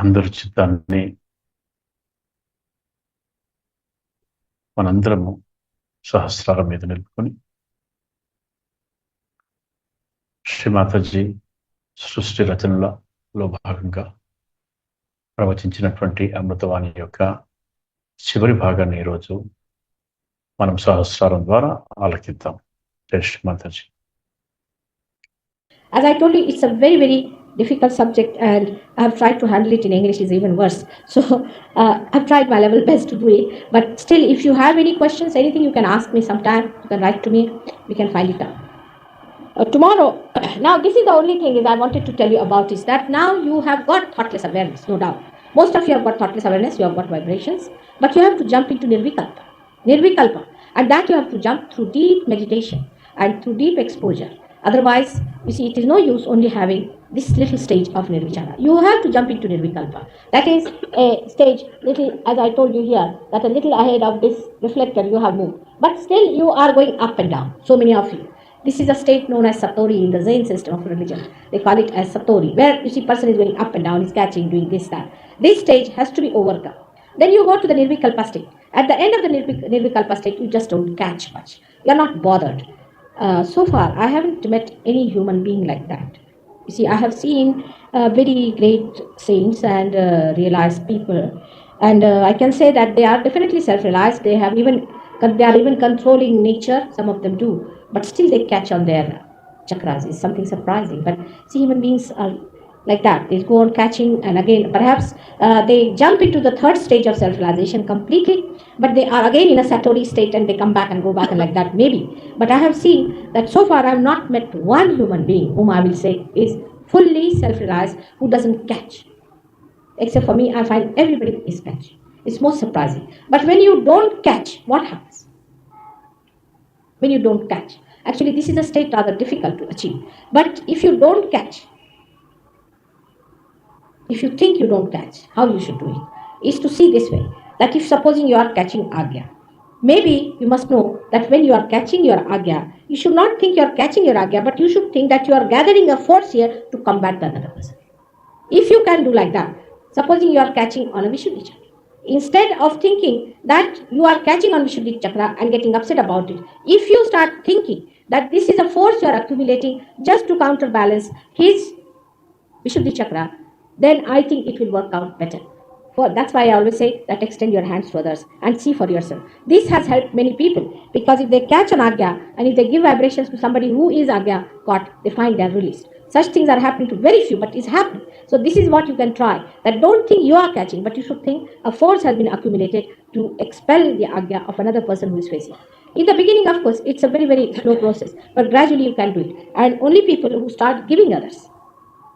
అందరి చిత్తాన్ని మనందరము సహస్రాల మీద నిలుపుకొని శ్రీమాతాజీ సృష్టి రచనలలో భాగంగా ప్రవచించినటువంటి అమృతవాణి యొక్క చివరి భాగాన్ని ఈరోజు మనం సహస్రారం ద్వారా ఆలకిద్దాం. జై Shri Mataji. As I told you, it's a very, very difficult subject, and I've tried to handle it in English is even worse. So I've tried my level best to do it. But still, if you have any questions, anything, you can ask me sometime. You can write to me. We can find it out. Tomorrow, now this is the only thing is I wanted to tell you about is that now you have got thoughtless awareness, no doubt. Most of you have got thoughtless awareness, you have got vibrations, but you have to jump into Nirvikalpa. Nirvikalpa. And that you have to jump through deep meditation and through deep exposure. Otherwise, you see, it is no use only having this little stage of Nirvichara. You have to jump into Nirvikalpa. That is a stage, little, as I told you here, that a little ahead of this reflector you have moved. But still, you are going up and down, so many of you. This is a state known as Satori in the Zen system of religion. They call it as Satori, where you see person is going up and down, is catching, doing this, that. This stage has to be overcome. Then you go to the Nirvikalpa state. At the end of the Nirvikalpa state, you just don't catch much. You are not bothered. So far, I haven't met any human being like that. You see, I have seen very great saints and realized people, and I can say that they are definitely self-realized. They are even controlling nature. Some of them do, but still they catch on their chakras. It's something surprising. But see, human beings are like that. They go on catching, and again, perhaps they jump into the third stage of self-realization completely, but they are again in a Satori state and they come back and go back and like that, maybe. But I have seen that so far I have not met one human being whom I will say is fully self-realized, who doesn't catch. Except for me, I find everybody is catching. It's most surprising. But when you don't catch, what happens? When you don't catch. Actually, this is a state rather difficult to achieve. But if you don't catch, if you think you don't catch, how you should do it is to see this way, that if supposing you are catching Agya, maybe you must know that when you are catching your Agya, you should not think you are catching your Agya, but you should think that you are gathering a force here to combat the other person. If you can do like that, supposing you are catching on a Vishuddhi chakra, instead of thinking that you are catching on Vishuddhi chakra and getting upset about it, if you start thinking that this is a force you are accumulating just to counterbalance his Vishuddhi chakra, then I think it will work out better. That's why I always say that extend your hands to others and see for yourself. This has helped many people, because if they catch an Agya and if they give vibrations to somebody who is Agya caught, they find they are released. Such things are happening to very few, but it's happening. So this is what you can try. That don't think you are catching, but you should think a force has been accumulated to expel the Agya of another person who is facing. In the beginning, of course, it's a very, very slow process, but gradually you can do it. And only people who start giving others.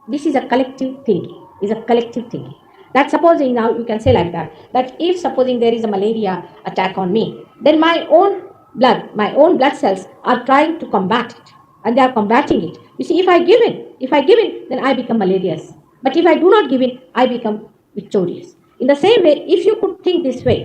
This is a collective thinking. That supposing now you can say like that if supposing there is a malaria attack on me, then my own blood cells are trying to combat it, and they are combating it. You see, if I give in, then I become malarious. But if I do not give in, I become victorious. In the same way, if you could think this way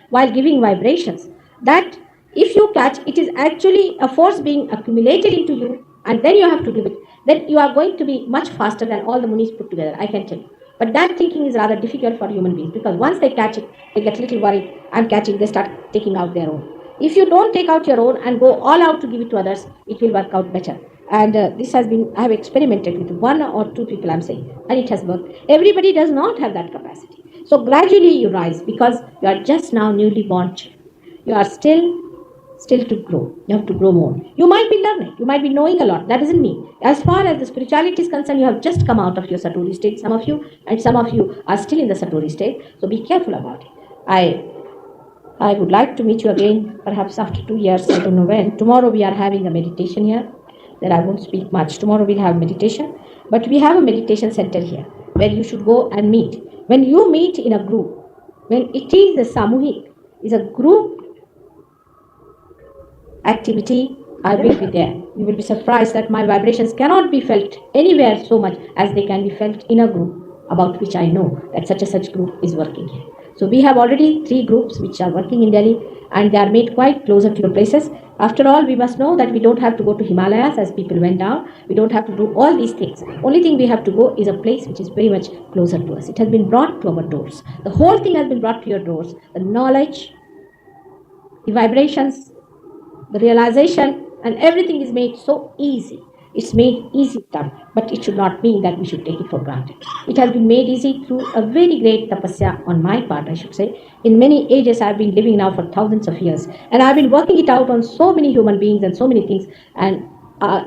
while giving vibrations, that if you catch, it is actually a force being accumulated into you, and then you have to give it, then you are going to be much faster than all the munis put together, I can tell you. But that thinking is rather difficult for human beings, because once they catch it, they get a little worried. I'm catching, they start taking out their own. If you don't take out your own and go all out to give it to others, it will work out better. And this has been, I have experimented with 1 or 2 people, I'm saying, and it has worked. Everybody does not have that capacity. So gradually you rise, because you are just now newly born. You are still to grow. You have to grow more. You might be learning. You might be knowing a lot. That doesn't mean. As far as the spirituality is concerned, you have just come out of your Satori state, some of you, and some of you are still in the Satori state. So be careful about it. I would like to meet you again, perhaps after 2 years. I don't know when. Tomorrow we are having a meditation here. Then I won't speak much. Tomorrow we'll have meditation. But we have a meditation center here where you should go and meet. When you meet in a group, when it is the Samuhik, is a group activity, I will be there. You will be surprised that my vibrations cannot be felt anywhere so much as they can be felt in a group about which I know that such group is working here. So we have already 3 groups which are working in Delhi, and they are made quite closer to your places. After all, we must know that we don't have to go to Himalayas as people went down. We don't have to do all these things. Only thing we have to go is a place which is very much closer to us. It has been brought to our doors. The whole thing has been brought to your doors. The knowledge, the vibrations, the realization, and everything is made so easy. It's made easy done, but it should not mean that we should take it for granted. It has been made easy through a very great tapasya on my part, I should say. In many ages, I've been living now for thousands of years, and I've been working it out on so many human beings and so many things, and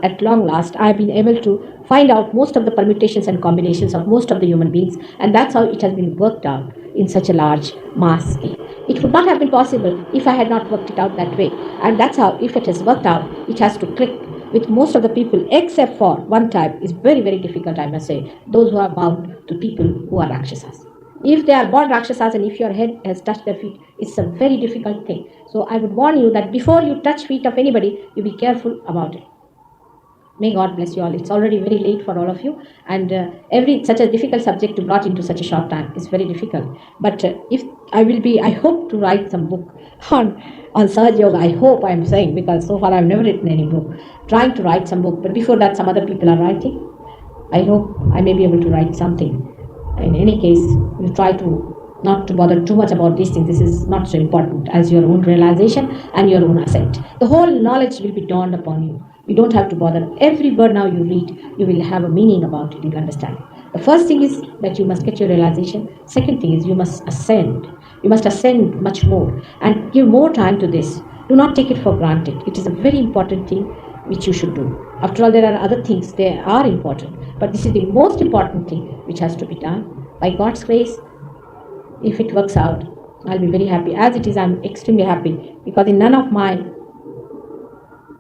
at long last, I've been able to find out most of the permutations and combinations of most of the human beings, and that's how it has been worked out in such a large mass scale. It would not have been possible if I had not worked it out that way, and that's how, if it has worked out, it has to click with most of the people, except for one type, is very, very difficult, I must say, those who are bound to people who are Rakshasas. If they are born Rakshasas and if your head has touched their feet, it's a very difficult thing. So I would warn you that before you touch feet of anybody, you be careful about it. May God bless you all. It's already very late for all of you, and every such a difficult subject to brought into such a short time is very difficult. But if I hope to write some book on Sahaja Yoga. I hope I'm saying, because so far I've never written any book. Trying to write some book, but before that, some other people are writing. I hope I may be able to write something. In any case, you try to not to bother too much about these things. This is not so important as your own realization and your own ascent. The whole knowledge will be dawned upon you. You don't have to bother. Every word now you read, you will have a meaning about it. You'll understand. The first thing is that you must get your realization. Second thing is you must ascend. You must ascend much more and give more time to this. Do not take it for granted. It is a very important thing which you should do. After all, there are other things. They are important. But this is the most important thing which has to be done. By God's grace, if it works out, I'll be very happy. As it is, I'm extremely happy, because in none of my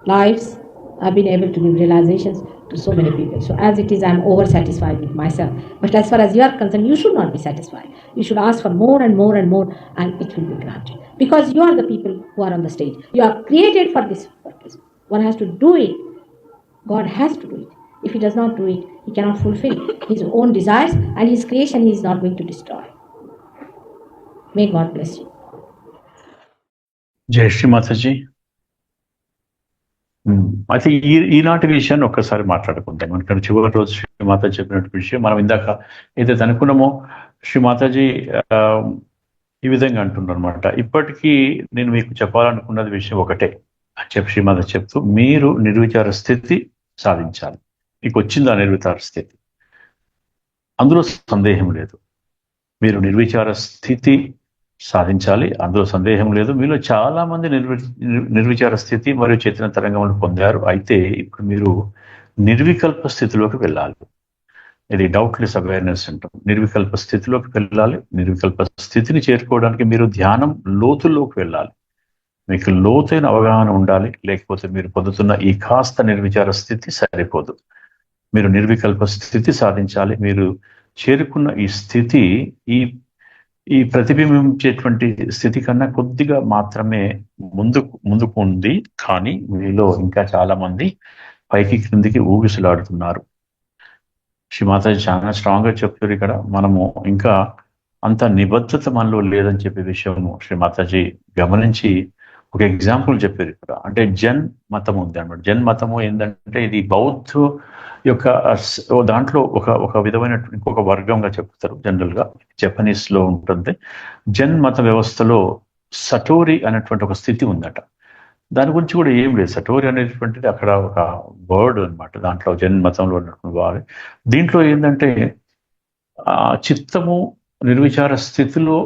lives I've been able to give realizations to so many people. So as it is, I'm over satisfied with myself. But as far as you are concerned, you should not be satisfied. You should ask for more and more and more, and it will be granted. Because you are the people who are on the stage. You are created for this purpose. One has to do it. God has to do it. If he does not do it, he cannot fulfill his own desires, and his creation he is not going to destroy. May God bless you. జై శ్రీ మాతాజీ. అయితే ఈనాటి విషయాన్ని ఒక్కసారి మాట్లాడుకుంటాం. ఎందుకంటే చివరి రోజు శ్రీ మాతాజీ చెప్పినట్టు విషయం మనం ఇందాక ఏదైతే అనుకున్నామో, శ్రీ మాతాజీ ఈ విధంగా అంటున్నారు అనమాట. ఇప్పటికీ నేను మీకు చెప్పాలనుకున్నది విషయం ఒకటే చెప్పి శ్రీ మాతాజీ చెప్తూ, మీరు నిర్విచార స్థితి సాధించాలి. మీకు వచ్చిందా నిర్విచార స్థితి? అందులో సందేహం లేదు. మీరు నిర్విచార స్థితి సాధించాలి, అందులో సందేహం లేదు. మీలో చాలా మంది నిర్విచార స్థితి మరియు చైతన్య తరంగములు పొందారు. అయితే ఇప్పుడు మీరు నిర్వికల్ప స్థితిలోకి వెళ్ళాలి. ఇది డౌట్లెస్ అవేర్నెస్ అంటాం. నిర్వికల్ప స్థితిలోకి వెళ్ళాలి. నిర్వికల్ప స్థితిని చేరుకోవడానికి మీరు ధ్యానం లోతుల్లోకి వెళ్ళాలి. మీకు లోతైన అవగాహన ఉండాలి. లేకపోతే మీరు పొందుతున్న ఈ కాస్త నిర్విచార స్థితి సరిపోదు. మీరు నిర్వికల్ప స్థితి సాధించాలి. మీరు చేరుకున్న ఈ స్థితి ఈ ప్రతిబింబించేటువంటి స్థితి కన్నా కొద్దిగా మాత్రమే ముందుకు ఉంది. కానీ మీలో ఇంకా చాలా మంది పైకి క్రిందికి ఊగిసలాడుతున్నారు. శ్రీ మాతాజీ చాలా స్ట్రాంగ్ గా చెప్తారు ఇక్కడ. మనము ఇంకా అంత నిబద్ధత మనలో లేదని చెప్పే విషయము శ్రీ మాతాజీ గమనించి ఒక ఎగ్జాంపుల్ చెప్పారు ఇక్కడ. అంటే జన్ మతం ఉంది అనమాట. జన్ మతము ఏంటంటే ఇది బౌద్ధ యొక్క దాంట్లో ఒక విధమైన ఇంకొక వర్గంగా చెప్తారు. జనరల్ గా జపనీస్ లో ఉంటుంది. జన్ మత వ్యవస్థలో సటోరి అనేటువంటి ఒక స్థితి ఉందట. దాని గురించి కూడా ఏం లేదు. సటోరి అనేటువంటిది అక్కడ ఒక వర్డ్ అనమాట. దాంట్లో జన్ మతంలో ఉన్నటువంటి వారు. దీంట్లో ఏంటంటే చిత్తము నిర్విచార స్థితిలో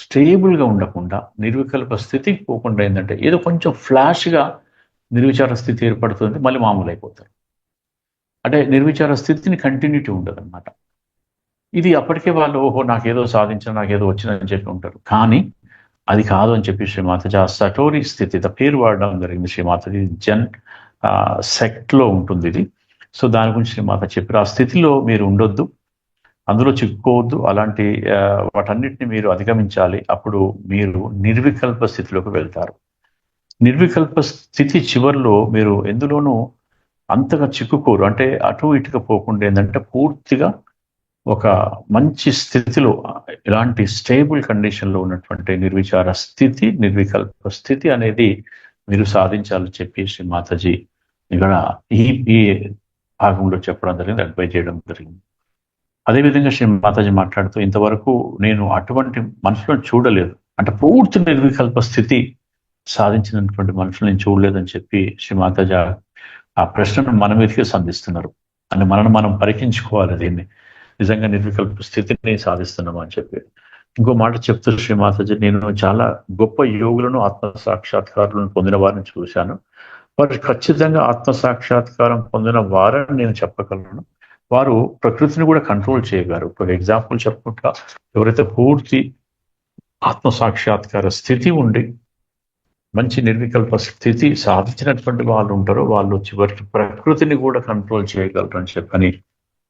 స్టేబుల్ గా ఉండకుండా, నిర్వికల్ప స్థితికి పోకుండా ఏంటంటే ఏదో కొంచెం ఫ్లాష్ గా నిర్విచార స్థితి ఏర్పడుతుంది, మళ్ళీ మామూలు అయిపోతారు. అంటే నిర్విచార స్థితిని కంటిన్యూటీ ఉండదు అనమాట. ఇది అప్పటికే వాళ్ళు ఓహో నాకేదో సాధించిన, నాకేదో వచ్చిందని చెప్పి ఉంటారు. కానీ అది కాదు అని చెప్పి శ్రీ మాతాజీ ఆ సటోరి స్థితి పేరు వాడడం జరిగింది. శ్రీ మాతాజీ జన్ సెక్ట్ లో ఉంటుంది ఇది. సో దాని గురించి శ్రీ మాత చెప్పారు. ఆ స్థితిలో మీరు ఉండొద్దు, అందులో చిక్కుకోవద్దు. అలాంటి వాటన్నిటిని మీరు అధిగమించాలి. అప్పుడు మీరు నిర్వికల్ప స్థితిలోకి వెళ్తారు. నిర్వికల్ప స్థితి చివరిలో మీరు ఎందులోనూ అంతగా చిక్కుకోరు. అంటే అటు ఇటుగా పోకుండా ఏంటంటే పూర్తిగా ఒక మంచి స్థితిలో ఇలాంటి స్టేబుల్ కండిషన్లో ఉన్నటువంటి నిర్విచార స్థితి, నిర్వికల్ప స్థితి అనేది మీరు సాధించాలని చెప్పి శ్రీ మాతాజీ ఇక్కడ ఈ ఈ భాగంలో చెప్పడం జరిగింది, అడ్వైజ్ చేయడం జరిగింది. అదేవిధంగా శ్రీ మాతాజీ మాట్లాడుతూ ఇంతవరకు నేను అటువంటి మనుషులను చూడలేదు, అంటే పూర్తి నిర్వికల్ప స్థితి సాధించినటువంటి మనుషులు నేను చూడలేదని చెప్పి శ్రీ మాతాజీ ఆ ప్రశ్నను మన మీదకి సంధిస్తున్నారు. అంటే మనను మనం పరీక్షించుకోవాలి, దీన్ని నిజంగా నిర్వికల్ప స్థితిని సాధిస్తున్నామా అని చెప్పి. ఇంకో మాట చెప్తూ శ్రీ మాతాజీ, నేను చాలా గొప్ప యోగులను ఆత్మ సాక్షాత్కారులను పొందిన వారిని చూశాను. వారు ఖచ్చితంగా ఆత్మ సాక్షాత్కారం పొందిన వారని నేను చెప్పగలను. వారు ప్రకృతిని కూడా కంట్రోల్ చేయగలరు. ఒక ఎగ్జాంపుల్ చెప్పుకుంటా, ఎవరైతే పూర్తి ఆత్మ సాక్షాత్కార స్థితి ఉండి మంచి నిర్వికల్ప స్థితి సాధించినటువంటి వాళ్ళు ఉంటారో వాళ్ళు చివరికి ప్రకృతిని కూడా కంట్రోల్ చేయగలరు అని చెప్పని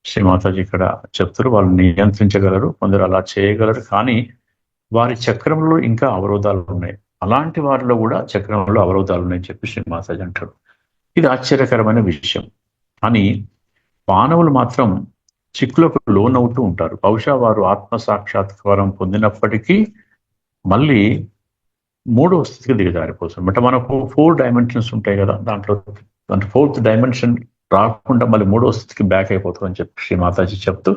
శ్రీ మాతాజీ ఇక్కడ చెప్తారు. వాళ్ళు నియంత్రించగలరు, కొందరు అలా చేయగలరు, కానీ వారి చక్రంలో ఇంకా అవరోధాలు ఉన్నాయి. అలాంటి వారిలో కూడా చక్రంలో అవరోధాలు ఉన్నాయని చెప్పి శ్రీ మాతాజీ అంటారు. ఇది ఆశ్చర్యకరమైన విషయం. కానీ మానవులు మాత్రం చిక్కులకు లోనవుతూ ఉంటారు. బహుశా వారు ఆత్మ సాక్షాత్కారం పొందినప్పటికీ మళ్ళీ మూడవ స్థితికి దిగజారిపోతుంది. అంటే మనకు 4 డైమెన్షన్స్ ఉంటాయి కదా, దాంట్లో 4th డైమెన్షన్ రాకుండా మళ్ళీ మూడవ స్థితికి బ్యాక్ అయిపోతుంది అని చెప్పి శ్రీ మాతాజీ చెప్తూ,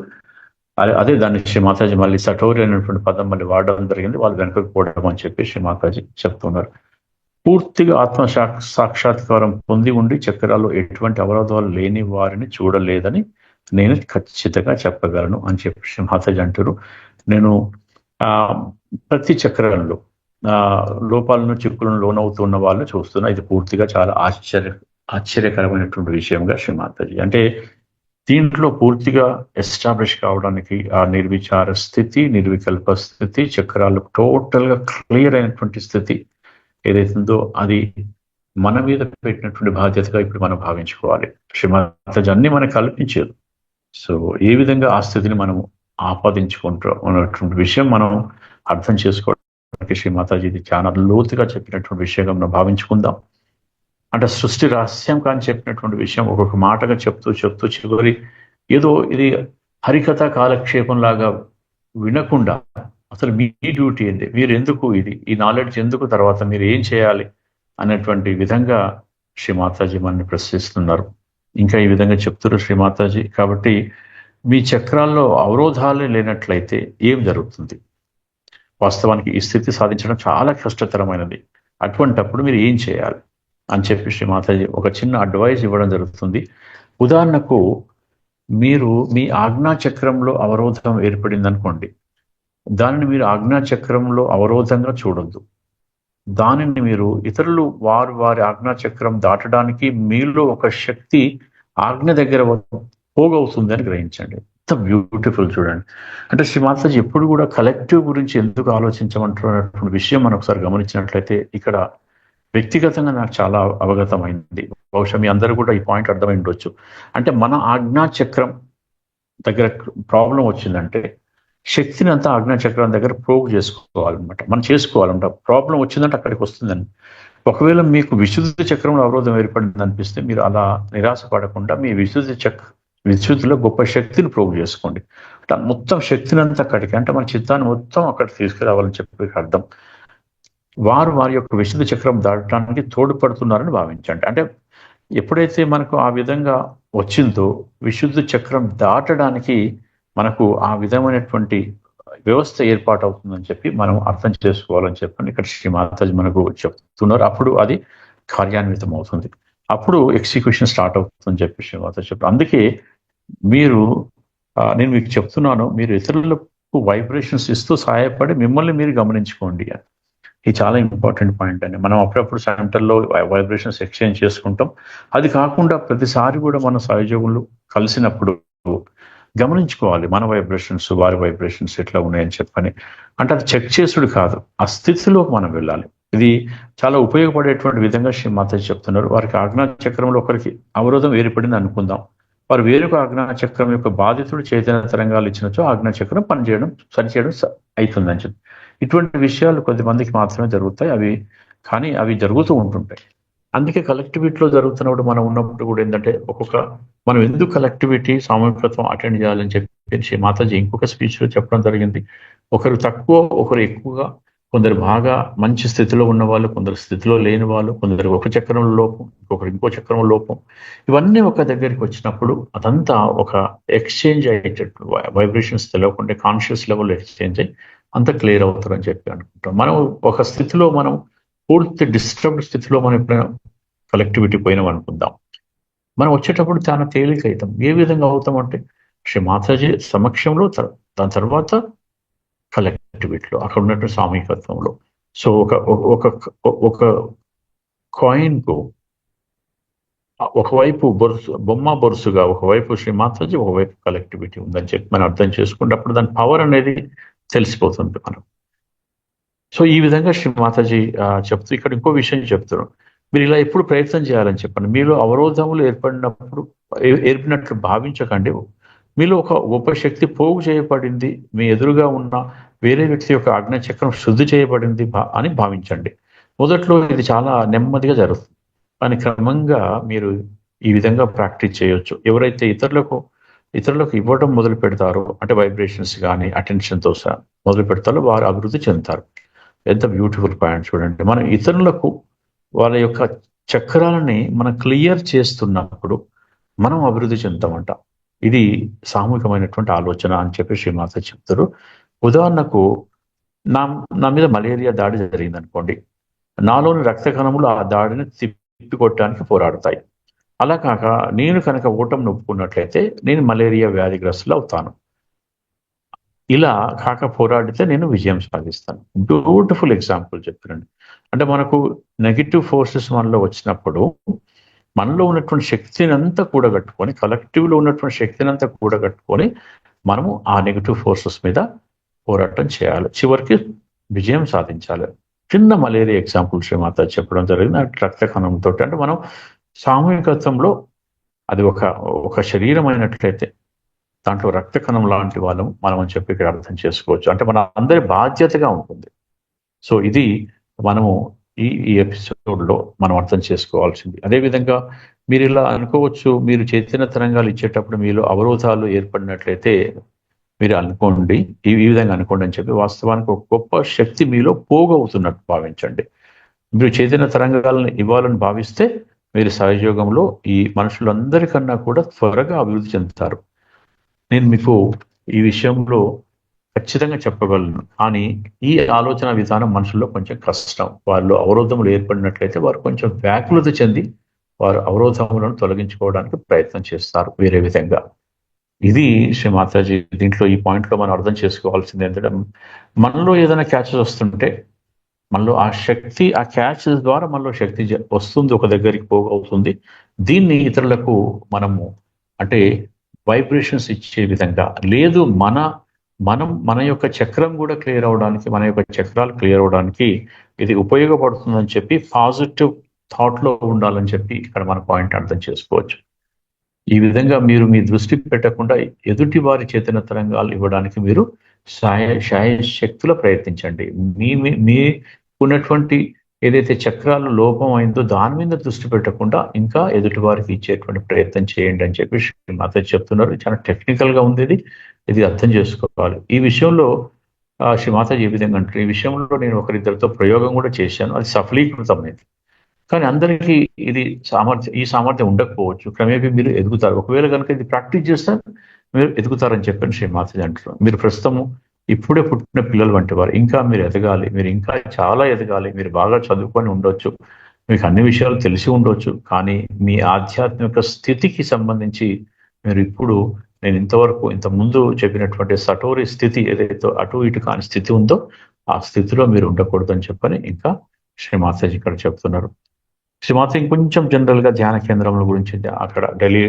అదే దాన్ని శ్రీ మాతాజీ మళ్ళీ సటోరి అనేటువంటి పదం మళ్ళీ వాడడం జరిగింది, వాళ్ళు వెనకకి పోవడం అని చెప్పి శ్రీ మాతాజీ చెప్తున్నారు. పూర్తిగా ఆత్మ సాక్షాత్కారం పొంది ఉండి చక్రాల్లో ఎటువంటి అవరోధాలు లేని వారిని చూడలేదని నేను ఖచ్చితంగా చెప్పగలను అని చెప్పి శ్రీ మాతాజీ అంటారు. నేను ప్రతి చక్రంలో లోపాలను, చిక్కులను లోనవుతున్న వాళ్ళని చూస్తున్నా. ఇది పూర్తిగా చాలా ఆశ్చర్యకరమైనటువంటి విషయంగా శ్రీ మాతాజీ అంటే దీంట్లో పూర్తిగా ఎస్టాబ్లిష్ కావడానికి ఆ నిర్విచార స్థితి, నిర్వికల్ప స్థితి, చక్రాలు టోటల్ గా క్లియర్ అయినటువంటి స్థితి ఏదైతుందో అది మన మీద పెట్టినటువంటి బాధ్యతగా ఇప్పుడు మనం భావించుకోవాలి. శ్రీ మాతాజీ అన్ని మనకు కల్పించారు. సో ఏ విధంగా ఆ స్థితిని మనం ఆపాదించుకుంటాం అన్నటువంటి విషయం మనం అర్థం చేసుకోవడానికి శ్రీ మాతాజీ ఇది చాలా లోతుగా చెప్పినటువంటి విషయంగా మనం భావించుకుందాం. అంటే సృష్టి రహస్యం కానీ చెప్పినటువంటి విషయం ఒక్కొక్క మాటగా చెప్తూ చివరి ఏదో ఇది హరికథ కాలక్షేపం లాగా వినకుండా అసలు మీ డ్యూటీ ఏంటి, మీరు ఎందుకు ఈ నాలెడ్జ్ ఎందుకు, తర్వాత మీరు ఏం చేయాలి అనేటువంటి విధంగా శ్రీ మాతాజీ మనల్ని ప్రశ్నిస్తున్నారు. ఇంకా ఈ విధంగా చెప్తున్నారు శ్రీ మాతాజీ. కాబట్టి మీ చక్రాల్లో అవరోధాలే లేనట్లయితే ఏం జరుగుతుంది? వాస్తవానికి ఈ స్థితి సాధించడం చాలా కష్టతరమైనది. అటువంటప్పుడు మీరు ఏం చేయాలి అని చెప్పి శ్రీ మాతాజీ ఒక చిన్న అడ్వైజ్ ఇవ్వడం జరుగుతుంది. ఉదాహరణకు మీరు మీ ఆజ్ఞా చక్రంలో అవరోధం ఏర్పడింది అనుకోండి, దానిని మీరు ఆజ్ఞా చక్రంలో అవరోధంగా చూడొద్దు. దానిని మీరు ఇతరులు వారి ఆజ్ఞా చక్రం దాటడానికి మీలో ఒక శక్తి ఆజ్ఞ దగ్గర పోగవుతుంది అని గ్రహించండి. ఎంత బ్యూటిఫుల్ చూడండి. అంటే శ్రీ మాతాజీ ఎప్పుడు కూడా కలెక్టివ్ గురించి ఎందుకు ఆలోచించమంటున్నటువంటి విషయం మనం ఒకసారి గమనించినట్లయితే ఇక్కడ వ్యక్తిగతంగా నాకు చాలా అవగతమైంది. బహుశా మీ అందరూ కూడా ఈ పాయింట్ అర్థమై ఉండొచ్చు. అంటే మన ఆజ్ఞా చక్రం దగ్గర ప్రాబ్లం వచ్చిందంటే శక్తిని అంతా ఆజ్ఞా చక్రం దగ్గర ప్రోగ్ చేసుకోవాలన్నమాట, మనం చేసుకోవాలంట. ప్రాబ్లం వచ్చిందంటే అక్కడికి వస్తుందని. ఒకవేళ మీకు విశుద్ధి చక్రంలో అవరోధం ఏర్పడింది అనిపిస్తే మీరు అలా నిరాశపడకుండా మీ విశుద్ధిలో గొప్ప శక్తిని ప్రోగ్ చేసుకోండి. అంటే మొత్తం శక్తిని అంతా అక్కడికి, అంటే మన చిత్తాన్ని మొత్తం అక్కడికి తీసుకురావాలని చెప్పి అర్థం. వారి యొక్క విశుద్ధ చక్రం దాటడానికి తోడ్పడుతున్నారని భావించండి. అంటే ఎప్పుడైతే మనకు ఆ విధంగా వచ్చిందో విశుద్ధ చక్రం దాటడానికి మనకు ఆ విధమైనటువంటి వ్యవస్థ ఏర్పాటు అవుతుందని చెప్పి మనం అర్థం చేసుకోవాలని చెప్పండి ఇక్కడ శ్రీ మాతాజీ మనకు చెప్తున్నారు. అప్పుడు అది కార్యాన్వితం అవుతుంది, అప్పుడు ఎగ్జిక్యూషన్ స్టార్ట్ అవుతుందని చెప్పి శ్రీ మాతాజీ చెప్పారు. అందుకే నేను మీకు చెప్తున్నాను, మీరు ఇతరులకు వైబ్రేషన్స్ ఇస్తూ సహాయపడి మిమ్మల్ని మీరు గమనించుకోండి. ఇది చాలా ఇంపార్టెంట్ పాయింట్ అండి. మనం అప్పుడప్పుడు సెంటర్లో వైబ్రేషన్స్ ఎక్స్చేంజ్ చేసుకుంటాం. అది కాకుండా ప్రతిసారి కూడా మన సహయోగులు కలిసినప్పుడు గమనించుకోవాలి మన వైబ్రేషన్స్ వారి వైబ్రేషన్స్ ఎట్లా ఉన్నాయని చెప్పని. అంటే అది చెక్ చేసుడు కాదు, ఆ స్థితిలోకి మనం వెళ్ళాలి. ఇది చాలా ఉపయోగపడేటువంటి విధంగా శ్రీ మాతాజీ చెప్తున్నారు. వారికి ఆజ్ఞా చక్రంలో ఒకరికి అవరోధం ఏర్పడింది అనుకుందాం, వారు వేరొక ఆజ్ఞా చక్రం యొక్క బాధితుడు చైతన్య తరంగాలు ఇచ్చినచో ఆజ్ఞా చక్రం పనిచేయడం సరిచేయడం అవుతుందని చెప్పి. ఇటువంటి విషయాలు కొద్దిమందికి మాత్రమే జరుగుతాయి, కానీ అవి జరుగుతూ ఉంటుంటాయి. అందుకే కలెక్టివిటీలో జరుగుతున్నప్పుడు మనం ఉన్నప్పుడు కూడా ఏంటంటే మనం ఎందుకు కలెక్టివిటీ సామూహికత్వం అటెండ్ చేయాలని చెప్పి మాతాజీ ఇంకొక స్పీచ్లో చెప్పడం జరిగింది. ఒకరు తక్కువ, ఒకరు ఎక్కువగా, కొందరు బాగా మంచి స్థితిలో ఉన్న వాళ్ళు, కొందరు స్థితిలో లేని వాళ్ళు, కొందరు ఒక చక్రంలో లోపం, ఇంకో చక్రంలో లోపం. ఇవన్నీ ఒక దగ్గరికి వచ్చినప్పుడు అదంతా ఒక ఎక్స్చేంజ్ అయ్యేటట్టు వైబ్రేషన్స్ తెలియకుండా కాన్షియస్ లెవెల్ ఎక్స్చేంజ్ అయ్యి అంతా క్లియర్ అవుతారని చెప్పి అనుకుంటాం. మనం ఒక స్థితిలో మనం పూర్తి డిస్టర్బ్డ్ స్థితిలో మనం ఎప్పుడైనా కలెక్టివిటీ పోయినాం అనుకుందాం, మనం వచ్చేటప్పుడు చాలా తేలిక అవుతాం. ఏ విధంగా అవుతాం అంటే శ్రీ మాతాజీ సమక్షంలో, దాని తర్వాత కలెక్టివిటీలో, అక్కడ ఉన్నటువంటి సామూహికత్వంలో. సో ఒక ఒక కాయిన్ కు ఒకవైపు బొరుసుగా ఒకవైపు శ్రీ మాతాజీ, ఒకవైపు కలెక్టివిటీ ఉందని చెప్పి మనం అర్థం చేసుకున్నప్పుడు దాని పవర్ అనేది తెలిసిపోతుంది మనం. సో ఈ విధంగా శ్రీ మాతాజీ చెప్తూ ఇక్కడ ఇంకో విషయం చెప్తున్నారు. మీరు ఇలా ఎప్పుడు ప్రయత్నం చేయాలని చెప్పండి. మీలో అవరోధములు ఏర్పడినట్లు భావించకండి. మీలో ఒక గొప్ప శక్తి పోగు చేయబడింది, మీ ఎదురుగా ఉన్న వేరే వ్యక్తి యొక్క ఆజ్ఞాచక్రం శుద్ధి చేయబడింది అని భావించండి. మొదట్లో ఇది చాలా నెమ్మదిగా జరుగుతుంది, కానీ క్రమంగా మీరు ఈ విధంగా ప్రాక్టీస్ చేయొచ్చు. ఎవరైతే ఇతరులకు ఇవ్వడం మొదలు పెడతారో, అంటే వైబ్రేషన్స్ కానీ అటెన్షన్తో మొదలు పెడతారో వారు అభివృద్ధి చెందుతారు. ఎంత బ్యూటిఫుల్ పాయింట్ చూడండి. మనం ఇతరులకు వాళ్ళ యొక్క చక్రాలని మనం క్లియర్ చేస్తున్నప్పుడు మనం అభివృద్ధి చెందుతామంట. ఇది సామూహికమైనటువంటి ఆలోచన అని చెప్పి శ్రీమాత చెప్తారు. ఉదాహరణకు నా మీద మలేరియా దాడి జరిగింది అనుకోండి, నాలోని రక్త కణములు ఆ దాడిని తిప్పికొట్టడానికి పోరాడతాయి. అలా కాక నేను కనుక ఓటమి నొప్పుకున్నట్లయితే నేను మలేరియా వ్యాధిగ్రస్తులు అవుతాను. ఇలా కాక పోరాడితే నేను విజయం సాధిస్తాను. బ్యూటిఫుల్ ఎగ్జాంపుల్ చెప్పారండి. అంటే మనకు నెగిటివ్ ఫోర్సెస్ మనలో వచ్చినప్పుడు మనలో ఉన్నటువంటి శక్తిని అంతా కూడగట్టుకొని, కలెక్టివ్లో ఉన్నటువంటి శక్తిని అంతా కూడగట్టుకొని మనము ఆ నెగిటివ్ ఫోర్సెస్ మీద పోరాటం చేయాలి, చివరికి విజయం సాధించాలి. చిన్న మలేరియా ఎగ్జాంపుల్ శ్రీమాత చెప్పడం జరిగింది. రక్త కణంతో అంటే మనం సామూహికత్వంలో అది ఒక శరీరం అయినట్లయితే దాంట్లో రక్త కణం లాంటి వాళ్ళం మనం అని చెప్పి ఇక్కడ అర్థం చేసుకోవచ్చు. అంటే మన అందరి బాధ్యతగా ఉంటుంది. సో ఇది మనము ఈ ఎపిసోడ్లో మనం అర్థం చేసుకోవాల్సింది. అదేవిధంగా మీరు ఇలా అనుకోవచ్చు, మీరు చైతన్య తరంగాలు ఇచ్చేటప్పుడు మీలో అవరోధాలు ఏర్పడినట్లయితే మీరు అనుకోండి, ఈ విధంగా అనుకోండి అని చెప్పి వాస్తవానికి ఒక గొప్ప శక్తి మీలో పోగవుతున్నట్టు భావించండి. మీరు చైతన్య తరంగాలను ఇవ్వాలని భావిస్తే మీరు సహయోగంలో ఈ మనుషులందరికన్నా కూడా త్వరగా అభివృద్ధి చెందుతారు. నేను మీకు ఈ విషయంలో ఖచ్చితంగా చెప్పగలను, కానీ ఈ ఆలోచన విధానం మనుషుల్లో కొంచెం కష్టం. వాళ్ళు అవరోధములు ఏర్పడినట్లయితే వారు కొంచెం వ్యాకులత చెంది వారు అవరోధములను తొలగించుకోవడానికి ప్రయత్నం చేస్తారు వేరే విధంగా. ఇది శ్రీ మాతాజీ దీంట్లో ఈ పాయింట్లో మనం అర్థం చేసుకోవాల్సింది ఏంటంటే, మనలో ఏదైనా క్యాచెస్ వస్తుంటే మనలో ఆ శక్తి, ఆ క్యాచెస్ ద్వారా మనలో శక్తి వస్తుంది, ఒక దగ్గరికి పోగవుతుంది. దీన్ని ఇతరులకు మనము అంటే వైబ్రేషన్స్ ఇచ్చే విధంగా లేదు, మన యొక్క చక్రం కూడా క్లియర్ అవడానికి, మన యొక్క చక్రాలు క్లియర్ అవడానికి ఇది ఉపయోగపడుతుందని చెప్పి పాజిటివ్ థాట్లో ఉండాలని చెప్పి ఇక్కడ మన పాయింట్ అర్థం చేసుకోవచ్చు. ఈ విధంగా మీరు మీ దృష్టి పెట్టకుండా ఎదుటి వారి చైతన్య తరంగాలు ఇవ్వడానికి మీరు శాయశక్తుల ప్రయత్నించండి. మీ ఉన్నటువంటి ఏదైతే చక్రాలు లోపం అయిందో దాని మీద దృష్టి పెట్టకుండా ఇంకా ఎదుటి వారికి ఇచ్చేటువంటి ప్రయత్నం చేయండి అని చెప్పి శ్రీమాత చెప్తున్నారు. చాలా టెక్నికల్ గా ఉంది, ఇది అర్థం చేసుకోవాలి. ఈ విషయంలో శ్రీమాత ఏ విధంగా అంటారు, ఈ విషయంలో నేను ఒకరిద్దరితో ప్రయోగం కూడా చేశాను, అది సఫలీకృతమైంది. కానీ అందరికీ ఈ సామర్థ్యం ఉండకపోవచ్చు. క్రమేపీ మీరు ఎదుగుతారు. ఒకవేళ కనుక ఇది ప్రాక్టీస్ చేస్తే మీరు ఎదుగుతారని చెప్పని శ్రీమాత అంటారు. మీరు ప్రస్తుతము ఇప్పుడే పుట్టిన పిల్లలు వంటి వారు, ఇంకా మీరు ఎదగాలి, మీరు ఇంకా చాలా ఎదగాలి. మీరు బాగా చదువుకొని ఉండొచ్చు, మీకు అన్ని విషయాలు తెలిసి ఉండొచ్చు, కానీ మీ ఆధ్యాత్మిక స్థితికి సంబంధించి మీరు ఇప్పుడు నేను ఇంత ముందు చెప్పినటువంటి సటోరి స్థితి ఏదైతే అటు ఇటు కాని స్థితి ఉందో ఆ స్థితిలో మీరు ఉండకూడదు అని చెప్పని ఇంకా శ్రీమాతాజీ ఇక్కడ చెప్తున్నారు. శ్రీమాత ఇంకొంచెం జనరల్ గా ధ్యాన కేంద్రముల గురించి, అక్కడ ఢిల్లీ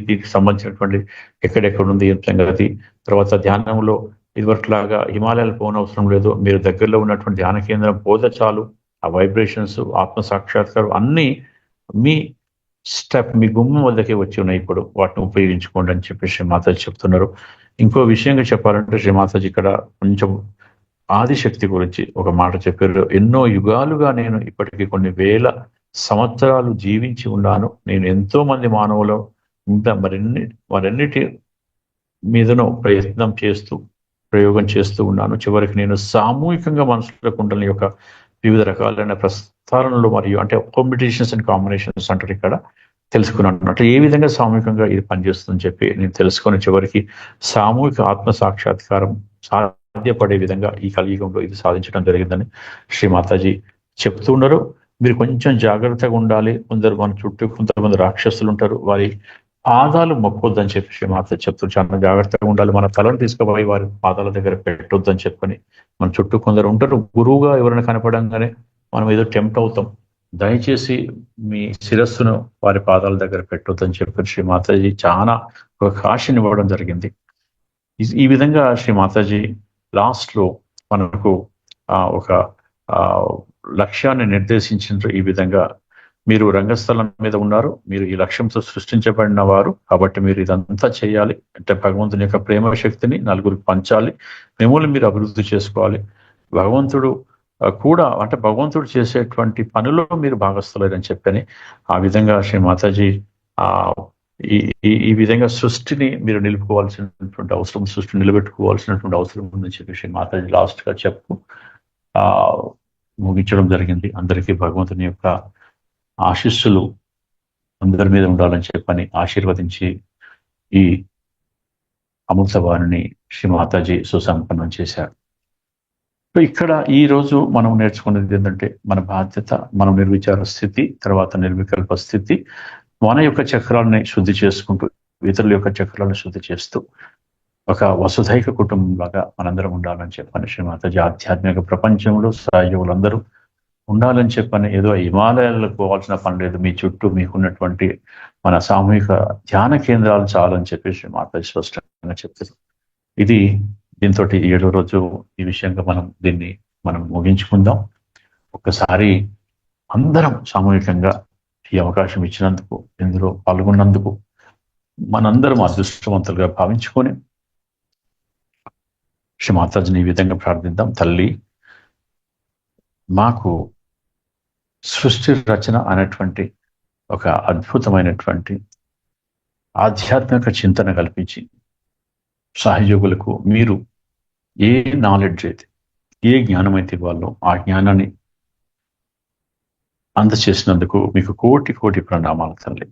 దీనికి సంబంధించినటువంటి ఎక్కడెక్కడ ఉంది ఏం సంగతి, తర్వాత ధ్యానంలో ఇదివరకులాగా హిమాలయాలు పోనవసరం లేదు, మీరు దగ్గరలో ఉన్నటువంటి ధ్యాన కేంద్రం పోతే చాలు, ఆ వైబ్రేషన్స్, ఆత్మ సాక్షాత్కారం అన్నీ మీ గుమ్మం వద్దకే వచ్చి ఉన్నాయి. ఇప్పుడు వాటిని ఉపయోగించుకోండి అని చెప్పి శ్రీమాతాజీ చెప్తున్నారు. ఇంకో విషయంగా చెప్పాలంటే శ్రీమాతాజీ ఇక్కడ కొంచెం ఆదిశక్తి గురించి ఒక మాట చెప్పారు. ఎన్నో యుగాలుగా నేను ఇప్పటికీ కొన్ని వేల సంవత్సరాలు జీవించి ఉన్నాను. నేను ఎంతో మంది మానవులు ఇంకా మరన్నిటి మీదనో ప్రయోగం చేస్తూ ఉన్నాను. చివరికి నేను సామూహికంగా మనుషుల కుండలి యొక్క వివిధ రకాలైన ప్రస్తారణలు మరియు అంటే కాంబినేషన్స్ అండ్ కాంబినేషన్స్ అంటారు ఇక్కడ తెలుసుకున్నాను. అంటే ఏ విధంగా సామూహికంగా ఇది పనిచేస్తుందని చెప్పి నేను తెలుసుకొని చివరికి సామూహిక ఆత్మ సాక్షాత్కారం సాధ్యపడే విధంగా ఈ కలియుగంలో ఇది సాధించడం జరిగిందని శ్రీ మాతాజీ చెప్తున్నారు. మీరు కొంచెం జాగ్రత్తగా ఉండాలి. మన చుట్టూ కొంతమంది రాక్షసులు ఉంటారు. వారి పాదాలు మొక్కొద్దని చెప్పి శ్రీ మాత చెప్తారు. చాలా జాగ్రత్తగా ఉండాలి. మన తలను తీసుకుపోయి వారి పాదాల దగ్గర పెట్టొద్దని చెప్పని మన చుట్టూ కొందరు ఉంటారు. గురువుగా ఎవరైనా కనపడంగానే మనం ఏదో టెంప్ట్ అవుతాం. దయచేసి మీ శిరస్సును వారి పాదాల దగ్గర పెట్టొద్దని చెప్పి శ్రీ మాతాజీ చాలా ఒక కాషన్ ఇవ్వడం జరిగింది. ఈ విధంగా శ్రీ మాతాజీ లాస్ట్ లో మనకు ఒక లక్ష్యాన్ని నిర్దేశించారు. ఈ విధంగా మీరు రంగస్థలం మీద ఉన్నారు, మీరు ఈ లక్ష్యంతో సృష్టించబడిన వారు కాబట్టి మీరు ఇదంతా చేయాలి. అంటే భగవంతుని యొక్క ప్రేమ శక్తిని నలుగురికి పంచాలి, మిమ్మల్ని మీరు అభివృద్ధి చేసుకోవాలి. భగవంతుడు కూడా అంటే భగవంతుడు చేసేటువంటి పనుల్లో మీరు భాగస్థులని చెప్పని ఆ విధంగా శ్రీ మాతాజీ ఈ విధంగా సృష్టిని మీరు నిలుపుకోవాల్సినటువంటి అవసరం, సృష్టిని నిలబెట్టుకోవాల్సినటువంటి అవసరం ఉందని చెప్పి శ్రీ మాతాజీ లాస్ట్ గా చెప్పు ముగించడం జరిగింది. అందరికీ భగవంతుని యొక్క ఆశీస్సులు అందరి మీద ఉండాలని చెప్పని ఆశీర్వదించి ఈ అమృతవాణిని శ్రీ మాతాజీ సుసంపన్నం చేశారు. ఇక్కడ ఈ రోజు మనం నేర్చుకున్నది ఏంటంటే మన బాధ్యత, మనం నిర్విచార స్థితి, తర్వాత నిర్వికల్ప స్థితి, మన యొక్క చక్రాలని శుద్ధి చేసుకుంటూ ఇతరుల యొక్క చక్రాలను శుద్ధి చేస్తూ ఒక వసుధైక కుటుంబం లాగా మనందరం ఉండాలని చెప్పని శ్రీ మాతాజీ ఆధ్యాత్మిక ప్రపంచంలో సహయోగులందరూ ఉండాలని చెప్పని ఏదో హిమాలయాలకు పోవాల్సిన పని లేదు. మీ చుట్టూ మీకున్నటువంటి మన సామూహిక ధ్యాన కేంద్రాలు చాలని చెప్పి శ్రీ మాతాజీ స్పష్టంగా చెప్తారు. ఇది దీంతో 7వ రోజు ఈ విషయంగా మనం ముగించుకుందాం. ఒక్కసారి అందరం సామూహికంగా ఈ అవకాశం ఇచ్చినందుకు, ఇందులో పాల్గొన్నందుకు మనందరం అదృష్టవంతులుగా భావించుకొని శ్రీ మాతాజీని ఈ విధంగా ప్రార్థిద్దాం. తల్లి, మాకు సృష్టి రచన అనేటువంటి ఒక అద్భుతమైనటువంటి ఆధ్యాత్మిక చింతన కల్పించి సహయోగులకు మీరు ఏ నాలెడ్జ్ అయితే, ఏ జ్ఞానం అయితే ఇవ్వాలో ఆ జ్ఞానాన్ని అందచేసినందుకు మీకు కోటి కోటి ప్రణామాలు తల్లి.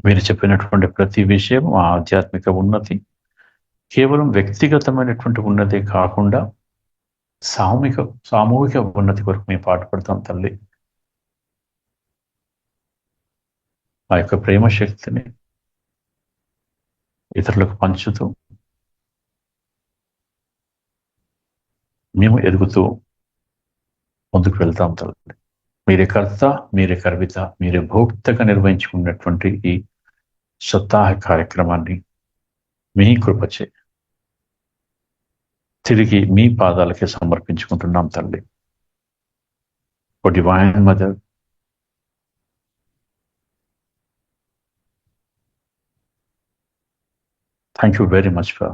మీరు చెప్పినటువంటి ప్రతి విషయం ఆ ఆధ్యాత్మిక ఉన్నతి కేవలం వ్యక్తిగతమైనటువంటి ఉన్నదే కాకుండా సామూహిక ఉన్నతి కొరకు మేము పాటుపడతాం తల్లి. ఆ యొక్క ప్రేమ శక్తిని ఇతరులకు పంచుతూ మేము ఎదుగుతూ ముందుకు వెళ్తాం తల్లి. మీరే కర్త, మీరే కర్విత, మీరే భోక్తగా నిర్వహించుకున్నటువంటి ఈ సప్తాహ కార్యక్రమాన్ని మీ కృపచే తిరిగి మీ పాదాలకే సమర్పించుకుంటున్నాం తల్లి. O divine mother, thank you very much for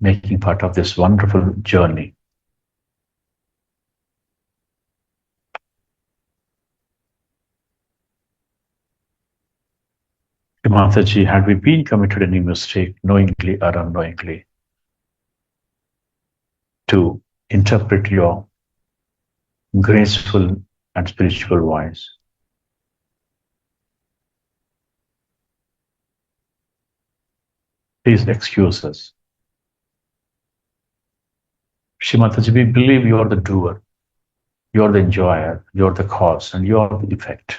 making part of this wonderful journey. Mataji, had we been committed any mistake, knowingly or unknowingly, to interpret your graceful and spiritual voice, please excuse us. Shri Mataji, we believe you are the doer, you are the enjoyer, you are the cause, and you are the effect.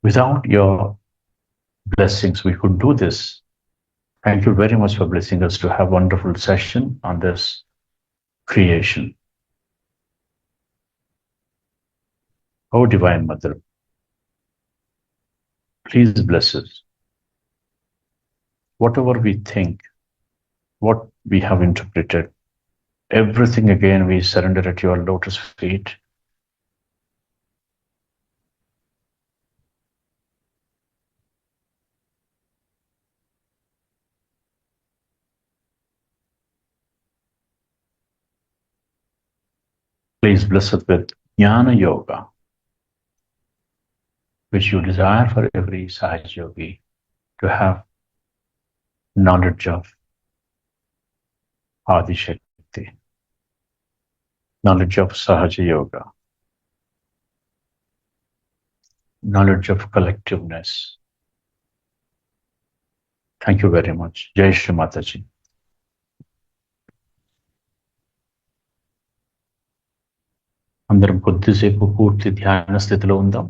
Without your blessings, we could do this. Thank you very much for blessing us to have a wonderful session on this creation. Oh, Divine Mother, please bless us. Whatever we think, what we have interpreted, everything again we surrender at your lotus feet. Please bless us with Jnana Yoga, which you desire for every Sahaj Yogi to have knowledge of Adi Shakti, knowledge of Sahaja Yoga, knowledge of collectiveness. Thank you very much. Jai Shri Mataji. అందరం కొద్దిసేపు పూర్తి ధ్యాన స్థితిలో ఉందాం.